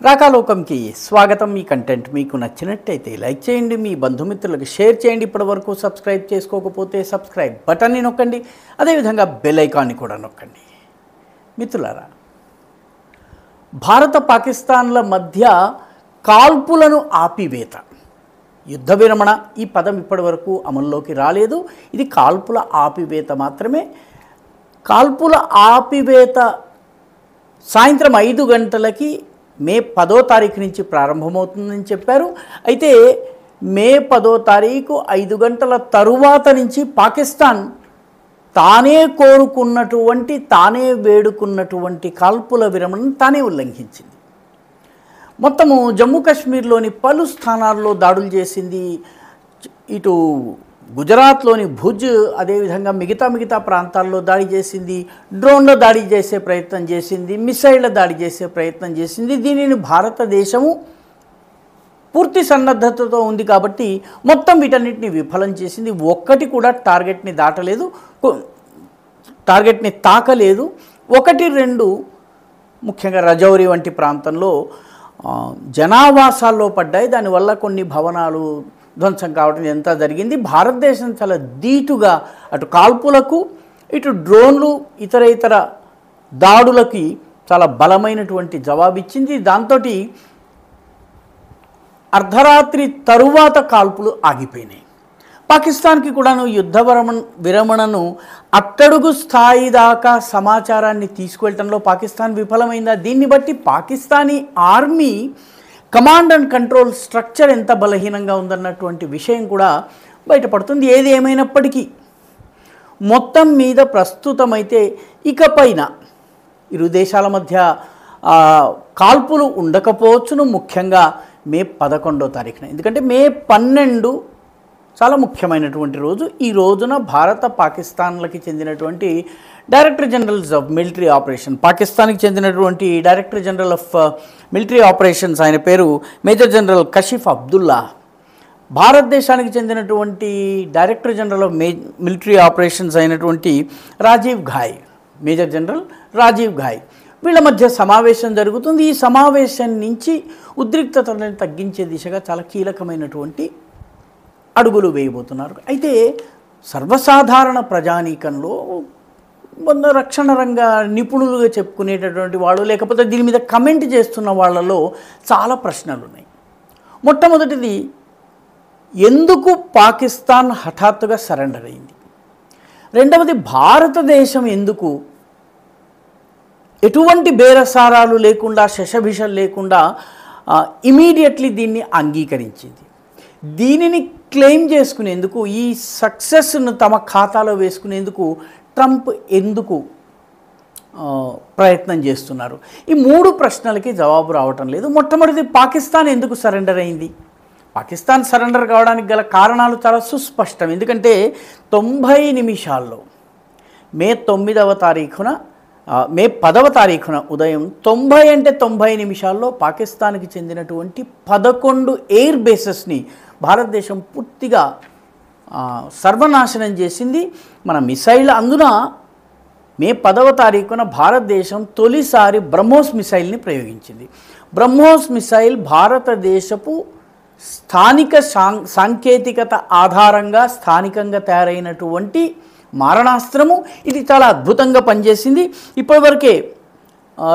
రాకాలోకంకి స్వాగతం. ఈ కంటెంట్ మీకు నచ్చినట్టయితే లైక్ చేయండి, మీ బంధుమిత్రులకు షేర్ చేయండి. ఇప్పటివరకు సబ్స్క్రైబ్ చేసుకోకపోతే సబ్స్క్రైబ్ బటన్ని నొక్కండి, అదేవిధంగా బెల్ ఐకాన్ని కూడా నొక్కండి. మిత్రులారా, భారత పాకిస్తాన్ల మధ్య కాల్పులను ఆపివేత, యుద్ధ విరమణ ఈ పదం ఇప్పటివరకు అమల్లోకి రాలేదు. ఇది కాల్పుల ఆపివేత మాత్రమే. కాల్పుల ఆపివేత సాయంత్రం 5 గంటలకి మే 10వ తారీఖు నుంచి ప్రారంభమవుతుందని చెప్పారు. అయితే మే 10వ తారీఖు 5 గంటల తరువాత నుంచి పాకిస్తాన్ తానే కోరుకున్నటువంటి, తానే వేడుకున్నటువంటి కాల్పుల విరమణను తానే ఉల్లంఘించింది. మొత్తము జమ్మూ కాశ్మీర్లోని పలు స్థానాల్లో దాడులు చేసింది. ఇటు గుజరాత్లోని భుజ్, అదేవిధంగా మిగతా ప్రాంతాల్లో దాడి చేసింది. డ్రోన్ల దాడి చేసే ప్రయత్నం చేసింది, మిసైళ్ల దాడి చేసే ప్రయత్నం చేసింది. దీనిని భారతదేశము పూర్తి సన్నద్ధతతో ఉంది కాబట్టి మొత్తం వీటన్నిటిని విఫలం చేసింది. ఒక్కటి కూడా టార్గెట్ని దాటలేదు, టార్గెట్ని తాకలేదు. 1-2 ముఖ్యంగా రజౌరి వంటి ప్రాంతంలో జనావాసాల్లో పడ్డాయి. దానివల్ల కొన్ని భవనాలు ధ్వంసం కావడం ఎంత జరిగింది. భారతదేశం చాలా ధీటుగా అటు కాల్పులకు, ఇటు డ్రోన్లు, ఇతర దాడులకి చాలా బలమైనటువంటి జవాబిచ్చింది. దాంతో అర్ధరాత్రి తరువాత కాల్పులు ఆగిపోయినాయి. పాకిస్తాన్కి కూడాను యుద్ధ విరమణను అట్టడుగు స్థాయి దాకా సమాచారాన్ని తీసుకువెళ్ళడంలో పాకిస్తాన్ విఫలమైందా? దీన్ని బట్టి Pakistani army command and control structure ఎంత బలహీనంగా ఉందన్నటువంటి విషయం కూడా బయటపడుతుంది. ఏది ఏమైనప్పటికీ మొత్తం మీద ప్రస్తుతమైతే ఇకపైన ఇరు దేశాల మధ్య కాల్పులు ఉండకపోవచ్చును, ముఖ్యంగా మే 11వ తారీఖున. ఎందుకంటే మే 12 చాలా ముఖ్యమైనటువంటి రోజు. ఈ రోజున భారత పాకిస్తాన్లకి చెందినటువంటి director generals of military operation, పాకిస్తాన్కి చెందినటువంటి director general of military operations, ఆయన పేరు మేజర్ జనరల్ కషీఫ్ అబ్దుల్లా, భారతదేశానికి చెందినటువంటి director general of military operations అయినటువంటి రాజీవ్ ఘాయ్, మేజర్ జనరల్ రాజీవ్ ఘాయ్, వీళ్ళ మధ్య సమావేశం జరుగుతుంది. ఈ సమావేశం నుంచి ఉద్రిక్తతలను తగ్గించే దిశగా చాలా కీలకమైనటువంటి అడుగులు వేయబోతున్నారు. అయితే సర్వసాధారణ ప్రజానీకంలో రక్షణ రంగ నిపుణులుగా చెప్పుకునేటటువంటి వాళ్ళు, లేకపోతే దీని మీద కమెంట్ చేస్తున్న వాళ్ళలో చాలా ప్రశ్నలు ఉన్నాయి. మొట్టమొదటిది, ఎందుకు పాకిస్తాన్ హఠాత్తుగా సరెండర్ అయింది? రెండవది, భారతదేశం ఎందుకు ఎటువంటి బేరసారాలు లేకుండా, శషభిషలు లేకుండా ఇమీడియట్లీ దీన్ని అంగీకరించింది? దీనిని క్లెయిమ్ చేసుకునేందుకు, ఈ సక్సెస్ను తమ ఖాతాలో వేసుకునేందుకు ట్రంప్ ఎందుకు ప్రయత్నం చేస్తున్నారు? ఈ 3 ప్రశ్నలకి జవాబు రావటం లేదు. మొట్టమొదటిది, పాకిస్తాన్ ఎందుకు సరెండర్ అయింది? పాకిస్తాన్ సరెండర్ కావడానికి గల కారణాలు చాలా సుస్పష్టం. ఎందుకంటే 90 నిమిషాల్లో మే 9వ తారీఖున, మే 10వ తారీఖున ఉదయం 90 నిమిషాల్లో పాకిస్తాన్కి చెందినటువంటి 11 ఎయిర్ బేసెస్ని భారతదేశం పూర్తిగా సర్వనాశనం చేసింది. మన మిసైల్, అందున మే 10వ తారీఖున భారతదేశం తొలిసారి బ్రహ్మోస్ మిసైల్ని ప్రయోగించింది. బ్రహ్మోస్ మిసైల్ భారతదేశపు స్థానిక సాంకేతికత ఆధారంగా స్థానికంగా తయారైనటువంటి మారణాస్త్రము. ఇది చాలా అద్భుతంగా పనిచేసింది. ఇప్పటివరకే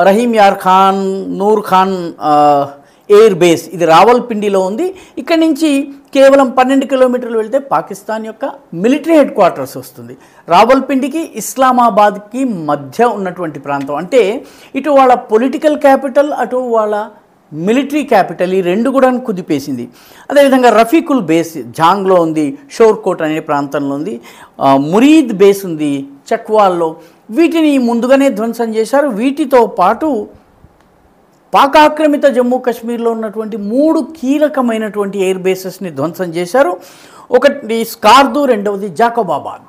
రహీం యార్ ఖాన్, నూర్ ఖాన్ ఎయిర్ బేస్, ఇది రావల్పిండిలో ఉంది. ఇక్కడి నుంచి కేవలం 12 కిలోమీటర్లు వెళ్తే పాకిస్తాన్ యొక్క మిలిటరీ హెడ్ క్వార్టర్స్ వస్తుంది. రావల్పిండికి, ఇస్లామాబాద్కి మధ్య ఉన్నటువంటి ప్రాంతం. అంటే ఇటు వాళ్ళ పొలిటికల్ క్యాపిటల్, అటు వాళ్ళ మిలిటరీ క్యాపిటల్, ఈ 2 కూడా కుదిపేసింది. అదేవిధంగా రఫీకుల్ బేస్ జాంగ్లో ఉంది, షోర్కోట్ అనే ప్రాంతంలో ఉంది, మురీద్ బేస్ ఉంది చక్వాల్లో. వీటిని ముందుగానే ధ్వంసం చేశారు. వీటితో పాటు పాక్ ఆక్రమిత జమ్మూ కాశ్మీర్లో ఉన్నటువంటి 3 కీలకమైనటువంటి ఎయిర్ బేసెస్ని ధ్వంసం చేశారు. ఒకటి స్కార్దు, రెండవది జాకోబాబాద్.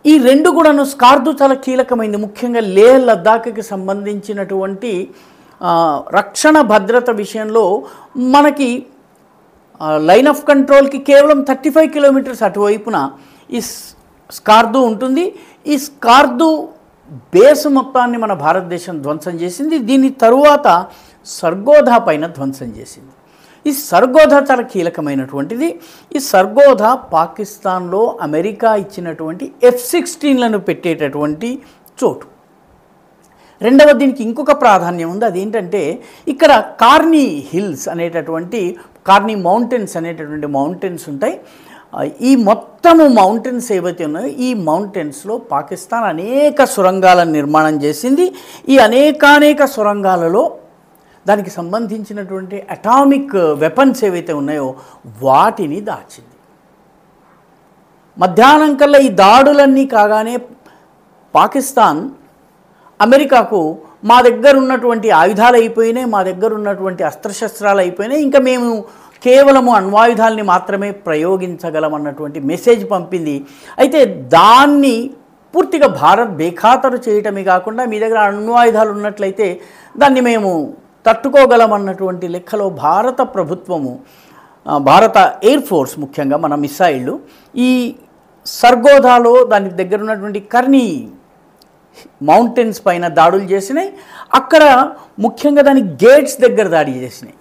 ఈ 2 కూడాను, స్కార్దు చాలా కీలకమైంది. ముఖ్యంగా లేహ్ లద్దాఖ్కి సంబంధించినటువంటి రక్షణ భద్రత విషయంలో మనకి లైన్ ఆఫ్ కంట్రోల్కి కేవలం 35 కిలోమీటర్స్ అటువైపున ఈ స్కార్దు ఉంటుంది. ఈ స్కార్దు బేస్ మొత్తాన్ని మన భారతదేశం ధ్వంసం చేసింది. దీని తరువాత సర్గోధా పైన ధ్వంసం చేసింది. ఈ సర్గోధా చాలా కీలకమైనటువంటిది. ఈ సర్గోధా పాకిస్తాన్లో అమెరికా ఇచ్చినటువంటి F-16లను పెట్టేటటువంటి చోటు. రెండవ దీనికి ఇంకొక ప్రాధాన్యం ఉంది. అదేంటంటే ఇక్కడ కార్నీ హిల్స్ అనేటటువంటి కార్నీ మౌంటైన్స్ అనేటటువంటి మౌంటైన్స్ ఉంటాయి. ఈ మొత్తము మౌంటైన్స్ ఏవైతే ఉన్నాయో ఈ మౌంటైన్స్లో పాకిస్తాన్ అనేక సొరంగాలను నిర్మాణం చేసింది. ఈ అనేకానేక సొరంగాలలో దానికి సంబంధించినటువంటి అటామిక్ వెపన్స్ ఏవైతే ఉన్నాయో వాటిని దాచింది. మధ్యాహ్నం కల్లా ఈ దాడులన్నీ కాగానే పాకిస్తాన్ అమెరికాకు మా దగ్గర ఉన్నటువంటి ఆయుధాలు అయిపోయినాయి, మా దగ్గర ఉన్నటువంటి అస్త్రశస్త్రాలు అయిపోయినాయి, ఇంకా మేము కేవలము అణ్వాయుధాలని మాత్రమే ప్రయోగించగలమన్నటువంటి మెసేజ్ పంపింది. అయితే దాన్ని పూర్తిగా భారత్ బేఖాతరు చేయటమే కాకుండా మీ దగ్గర అణ్వాయుధాలు ఉన్నట్లయితే దాన్ని మేము తట్టుకోగలమన్నటువంటి లెక్కలో భారత ప్రభుత్వము, భారత ఎయిర్ ఫోర్స్ ముఖ్యంగా మన మిసైళ్ళు ఈ సర్గోధాలో దానికి దగ్గర ఉన్నటువంటి కర్నీ మౌంటైన్స్ పైన దాడులు చేసినాయి. అక్కడ ముఖ్యంగా దాని గేట్స్ దగ్గర దాడి చేసినాయి.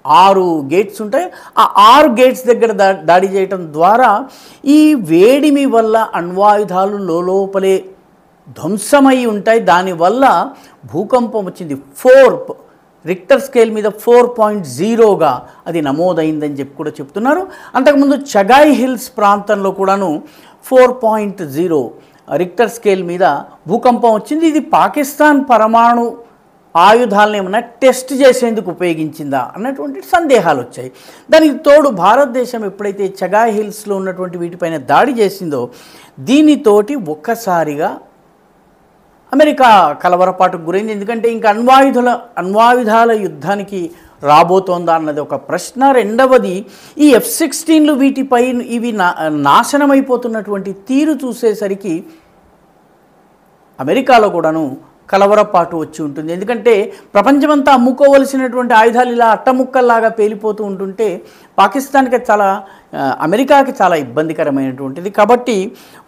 6 గేట్స్ ఉంటాయి. ఆ 6 గేట్స్ దగ్గర దాడి చేయటం ద్వారా ఈ వేడిమి వల్ల అణ్వాయుధాలు లోపలే ధ్వంసమై ఉంటాయి. దానివల్ల భూకంపం వచ్చింది. 4 రిక్టర్ స్కేల్ మీద 4.0గా అది నమోదైందని చెప్పి కూడా చెప్తున్నారు. అంతకుముందు చగాయ్ హిల్స్ ప్రాంతంలో కూడాను 4.0 రిక్టర్ స్కేల్ మీద భూకంపం వచ్చింది. ఇది పాకిస్తాన్ పరమాణు ఆయుధాలను ఏమన్నా టెస్ట్ చేసేందుకు ఉపయోగించిందా అన్నటువంటి సందేహాలు వచ్చాయి. దానికి తోడు భారతదేశం ఎప్పుడైతే చగాయ్ హిల్స్లో ఉన్నటువంటి వీటిపైన దాడి చేసిందో దీనితోటి ఒక్కసారిగా అమెరికా కలవరపాటుకు గురైంది. ఎందుకంటే ఇంకా అణ్వాయుధాల యుద్ధానికి రాబోతోందా అన్నది ఒక ప్రశ్న. రెండవది ఈ F-16లు వీటిపై ఇవి నాశనమైపోతున్నటువంటి తీరు చూసేసరికి అమెరికాలో కూడాను కలవరపాటు వచ్చి ఉంటుంది. ఎందుకంటే ప్రపంచమంతా అమ్ముకోవలసినటువంటి ఆయుధాలు ఇలా అట్టముక్కల్లాగా పేలిపోతూ ఉంటుంటే పాకిస్తాన్కి చాలా అమెరికాకి చాలా ఇబ్బందికరమైనటువంటిది. కాబట్టి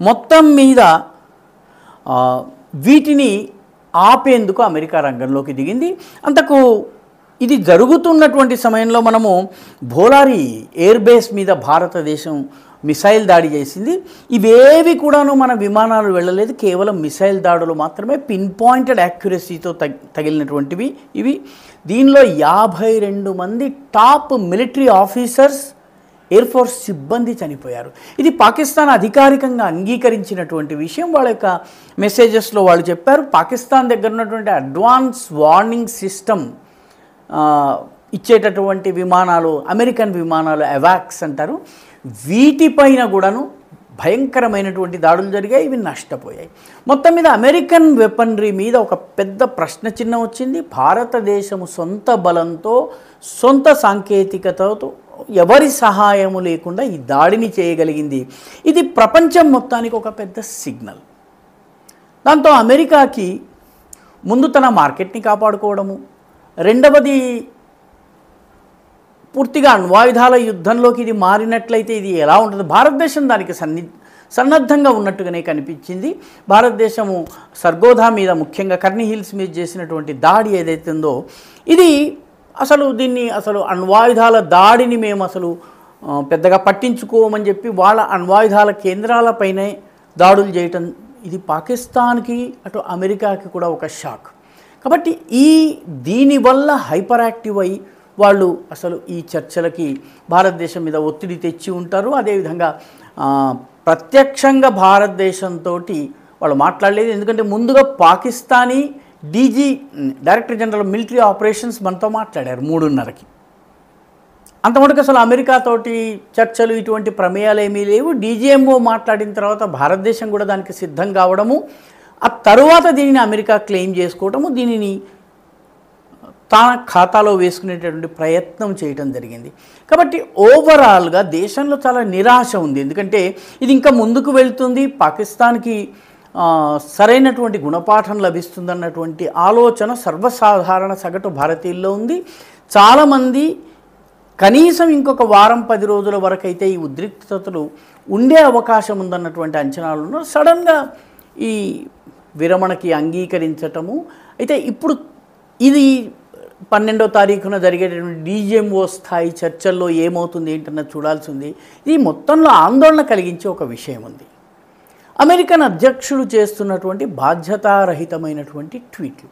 మొత్తం మీద వీటిని ఆపేందుకు అమెరికా రంగంలోకి దిగింది. అంతకు ఇది జరుగుతున్నటువంటి సమయంలో మనము భోలారి ఎయిర్ బేస్ మీద భారతదేశం మిసైల్ దాడి చేసింది. ఇవేవి కూడాను మన విమానాలు వెళ్ళలేదు, కేవలం మిసైల్ దాడులు మాత్రమే, పిన్ పాయింటెడ్ యాక్యురసీతో తగిలినటువంటివి ఇవి. దీనిలో 52 మంది top military officers, air force సిబ్బంది చనిపోయారు. ఇది పాకిస్తాన్ అధికారికంగా అంగీకరించినటువంటి విషయం. వాళ్ళ యొక్క మెసేజెస్లో వాళ్ళు చెప్పారు. పాకిస్తాన్ దగ్గర ఉన్నటువంటి అడ్వాన్స్ వార్నింగ్ సిస్టమ్ ఇచ్చేటటువంటి విమానాలు, అమెరికన్ విమానాలు అవాక్స్ అంటారు, వీటిపైన కూడాను భయంకరమైనటువంటి దాడులు జరిగాయి. ఇవి నష్టపోయాయి. మొత్తం మీద అమెరికన్ వెపనరీ మీద ఒక పెద్ద ప్రశ్న చిహ్నం వచ్చింది. భారతదేశము సొంత బలంతో, సొంత సాంకేతికతతో, ఎవరి సహాయము లేకుండా ఈ దాడిని చేయగలిగింది. ఇది ప్రపంచం మొత్తానికి ఒక పెద్ద సిగ్నల్. దాంతో అమెరికాకి ముందు తన మార్కెట్ని కాపాడుకోవడము, రెండవది పూర్తిగా అణ్వాయుధాల యుద్ధంలోకి ఇది మారినట్లయితే ఇది ఎలా ఉంటుంది, భారతదేశం దానికి సన్నద్ధంగా ఉన్నట్టుగానే కనిపించింది. భారతదేశము సర్గోధా మీద, ముఖ్యంగా కర్నీ హిల్స్ మీద చేసినటువంటి దాడి ఏదైతే ఉందో ఇది దీన్ని అణ్వాయుధాల దాడిని మేము పెద్దగా పట్టించుకోమని చెప్పి వాళ్ళ అణ్వాయుధాల కేంద్రాలపైనే దాడులు చేయటం, ఇది పాకిస్తాన్కి అటు అమెరికాకి కూడా ఒక షాక్. కాబట్టి దీనివల్ల హైపర్ యాక్టివ్ అయ్యి వాళ్ళు ఈ చర్చలకి భారతదేశం మీద ఒత్తిడి తెచ్చి ఉంటారు. అదేవిధంగా ప్రత్యక్షంగా భారతదేశంతో వాళ్ళు మాట్లాడలేదు. ఎందుకంటే ముందుగా Pakistani DG, director general military operations మనతో మాట్లాడారు 3:30కి. అంతమటుకు అమెరికాతోటి చర్చలు ఇటువంటి ప్రమేయాలు ఏమీ లేవు. డీజీఎంఓ మాట్లాడిన తర్వాత భారతదేశం కూడా దానికి సిద్ధం కావడము, ఆ తరువాత దీనిని అమెరికా క్లెయిమ్ చేసుకోవటము, దీనిని తన ఖాతాలో వేసుకునేటటువంటి ప్రయత్నం చేయడం జరిగింది. కాబట్టి ఓవరాల్గా దేశంలో చాలా నిరాశ ఉంది. ఎందుకంటే ఇది ఇంకా ముందుకు వెళ్తుంది, పాకిస్తాన్కి సరైనటువంటి గుణపాఠం లభిస్తుందన్నటువంటి ఆలోచన సర్వసాధారణ సగటు భారతీయుల్లో ఉంది. చాలామంది కనీసం ఇంకొక వారం 10 రోజుల వరకు అయితే ఈ ఉద్రిక్తతలు ఉండే అవకాశం ఉందన్నటువంటి అంచనాలను సడన్గా ఈ విరమణకి అంగీకరించటము. అయితే ఇప్పుడు ఇది 12వ తారీఖున జరిగేటటువంటి DGMO స్థాయి చర్చల్లో ఏమవుతుంది ఏంటన్నది చూడాల్సి ఉంది. ఇది మొత్తంలో ఆందోళన కలిగించే ఒక విషయం ఉంది. అమెరికన్ అధ్యక్షుడు చేస్తున్నటువంటి బాధ్యతారహితమైనటువంటి ట్వీట్లు.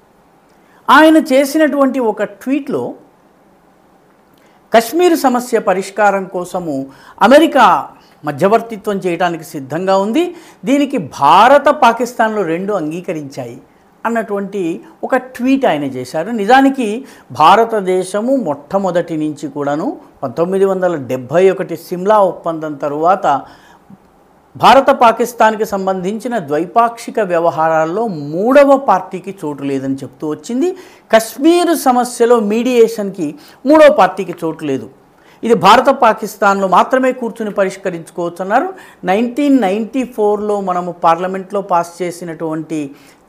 ఆయన చేసినటువంటి ఒక ట్వీట్లో కశ్మీర్ సమస్య పరిష్కారం కోసము అమెరికా మధ్యవర్తిత్వం చేయడానికి సిద్ధంగా ఉంది, దీనికి భారత పాకిస్తాన్లు రెండు అంగీకరించాయి అన్నటువంటి ఒక ట్వీట్ ఆయన చేశారు. నిజానికి భారతదేశము మొట్టమొదటి నుంచి కూడాను 1971 సిమ్లా ఒప్పందం తరువాత భారత పాకిస్తాన్కి సంబంధించిన ద్వైపాక్షిక వ్యవహారాల్లో మూడవ పార్టీకి చోటు లేదని చెప్తూ వచ్చింది. కశ్మీర్ సమస్యలో మీడియేషన్కి మూడవ పార్టీకి చోటు లేదు, ఇది భారత పాకిస్తాన్లో మాత్రమే కూర్చుని పరిష్కరించుకోవచ్చు అన్నారు. 1994లో మనము పార్లమెంట్లో పాస్ చేసినటువంటి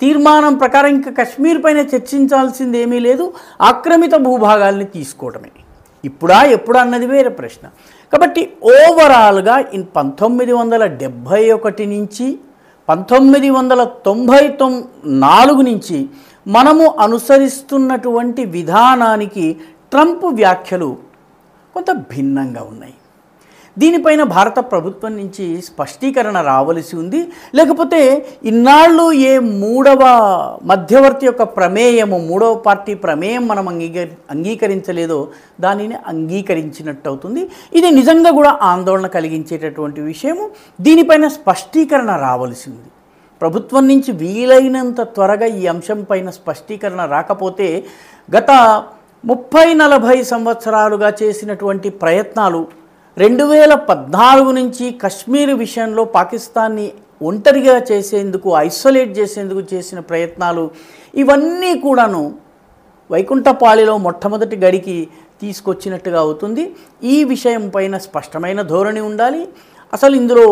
తీర్మానం ప్రకారం ఇంకా కశ్మీర్ పైన చర్చించాల్సింది ఏమీ లేదు, ఆక్రమిత భూభాగాల్ని తీసుకోవడమే. ఇప్పుడా ఎప్పుడా అన్నది వేరే ప్రశ్న. కాబట్టి ఓవరాల్గా 1971 నుంచి 1994 నుంచి మనము అనుసరిస్తున్నటువంటి విధానానికి ట్రంప్ వ్యాఖ్యలు కొంత భిన్నంగా ఉన్నాయి. దీనిపైన భారత ప్రభుత్వం నుంచి స్పష్టీకరణ రావలసి ఉంది. లేకపోతే ఇన్నాళ్ళు ఏ మూడవ మధ్యవర్తి యొక్క ప్రమేయము, మూడవ పార్టీ ప్రమేయం మనం అంగీకరించలేదో దానిని అంగీకరించినట్టు అవుతుంది. ఇది నిజంగా కూడా ఆందోళన కలిగించేటటువంటి విషయము. దీనిపైన స్పష్టీకరణ రావలసి ఉంది. ప్రభుత్వం నుంచి వీలైనంత త్వరగా ఈ అంశం పైన స్పష్టీకరణ రాకపోతే గత 30-40 సంవత్సరాలుగా చేసినటువంటి ప్రయత్నాలు, 2014 నుంచి కశ్మీర్ విషయంలో పాకిస్తాన్ని ఒంటరిగా చేసేందుకు, ఐసోలేట్ చేసేందుకు చేసిన ప్రయత్నాలు, ఇవన్నీ కూడాను వైకుంఠపాళిలో మొట్టమొదటి గడికి తీసుకొచ్చినట్టుగా అవుతుంది. ఈ విషయం పైన స్పష్టమైన ధోరణి ఉండాలి. అసలు ఇందులో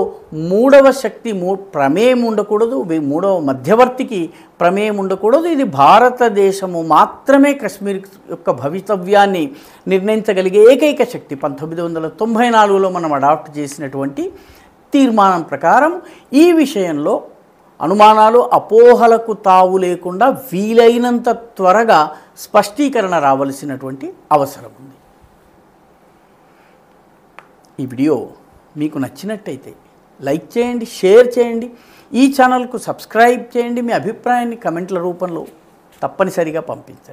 మూడవ శక్తి ప్రమేయం ఉండకూడదు, మూడవ మధ్యవర్తికి ప్రమేయం ఉండకూడదు. ఇది భారతదేశము మాత్రమే కశ్మీర్ యొక్క భవితవ్యాన్ని నిర్ణయించగలిగే ఏకైక శక్తి. 1994లో మనం అడాప్ట్ చేసినటువంటి తీర్మానం ప్రకారం ఈ విషయంలో అనుమానాలు, అపోహలకు తావు లేకుండా వీలైనంత త్వరగా స్పష్టీకరణ రావలసినటువంటి అవసరం ఉంది. ఈ వీడియో మీకు నచ్చినట్టయితే లైక్ చేయండి, షేర్ చేయండి, ఈ ఛానల్కు సబ్స్క్రైబ్ చేయండి. మీ అభిప్రాయాన్ని కమెంట్ల రూపంలో తప్పనిసరిగా పంపించండి.